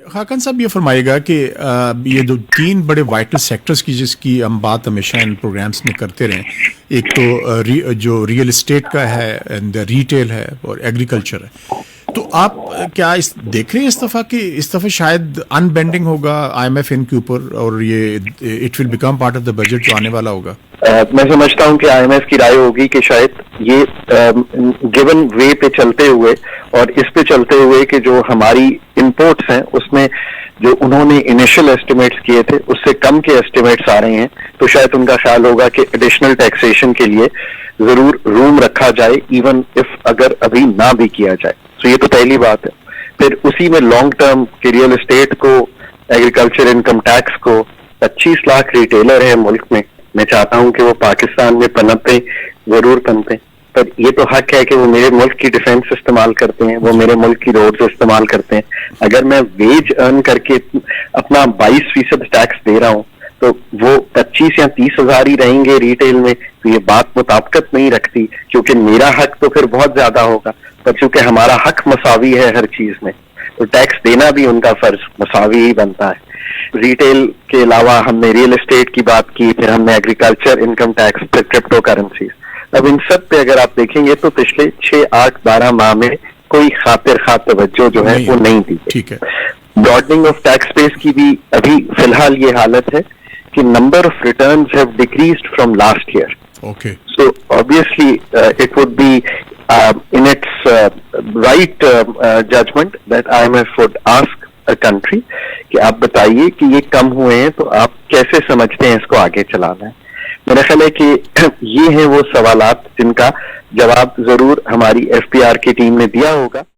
खाकन साहब ये फरमाइएगा कि ये जो 3 बड़े वाइटल सेक्टर्स की जिसकी हम बात हमेशा इन प्रोग्राम्स में करते रहें, एक तो जो रियल एस्टेट का है एंड रिटेल है और एग्रीकल्चर है, तो आप क्या देख रहे हैं इस दफ़ा कि इस दफ़ा शायद अनबेंडिंग होगा IMF इनके ऊपर और ये it will become part of the budget जो आने वाला होगा? मैं समझता हूं कि IMF की राय होगी कि शायद ये गिवन वे पे चलते हुए और इस पे चलते हुए कि जो हमारी इंपोर्ट्स हैं उसमें जो उन्होंने इनिशियल एस्टिमेट्स किए थे उससे कम के एस्टिमेट्स आ रहे हैं, तो शायद उनका ख्याल होगा कि एडिशनल टैक्सेशन के लिए जरूर रूम रखा जाए, इवन इफ अगर अभी ना भी किया जाए। तो ये तो पहली बात है। फिर उसी में लॉन्ग टर्म के रियल एस्टेट को, एग्रीकल्चर इनकम टैक्स को, 25 लाख रिटेलर है मुल्क में, मैं चाहता हूं कि वो पाकिस्तान में पनपे, जरूर पनपे, पर ये तो हक है कि वो मेरे मुल्क की डिफेंस इस्तेमाल करते हैं, वो मेरे मुल्क की रोड्स इस्तेमाल करते हैं। अगर मैं वेज अर्न करके अपना 22% टैक्स दे रहा हूं तो वो 25 या 30 हजार ही रहेंगे रिटेल में, तो ये बात मुताबिकत नहीं रखती, क्योंकि मेरा हक तो फिर बहुत ज्यादा होगा। पर चूंकि हमारा हक मसावी है हर चीज में, तो टैक्स देना भी उनका फर्ज मसावी ही बनता है। रिटेल के अलावा हमने रियल एस्टेट की बात की, फिर हमने एग्रीकल्चर इनकम टैक्स, फिर क्रिप्टो करेंसीज। अब इन सब पे अगर आप देखेंगे तो पिछले 6, 8, 12 माह में कोई खातिर तवज्जो जो है वो नहीं दी। ठीक है। ब्रॉडनिंग ऑफ टैक्स बेस की भी अभी फिलहाल ये हालत है कि number of returns have decreased from last year. Okay. So obviously it would be in its right judgment that IMF would ask a country कि आप बताइए कि ये कम हुए हैं तो आप कैसे समझते हैं इसको आगे चलाना है। मेरा ख्याल है कि ये हैं वो सवालात जिनका जवाब जरूर हमारी FPR की टीम ने दिया होगा।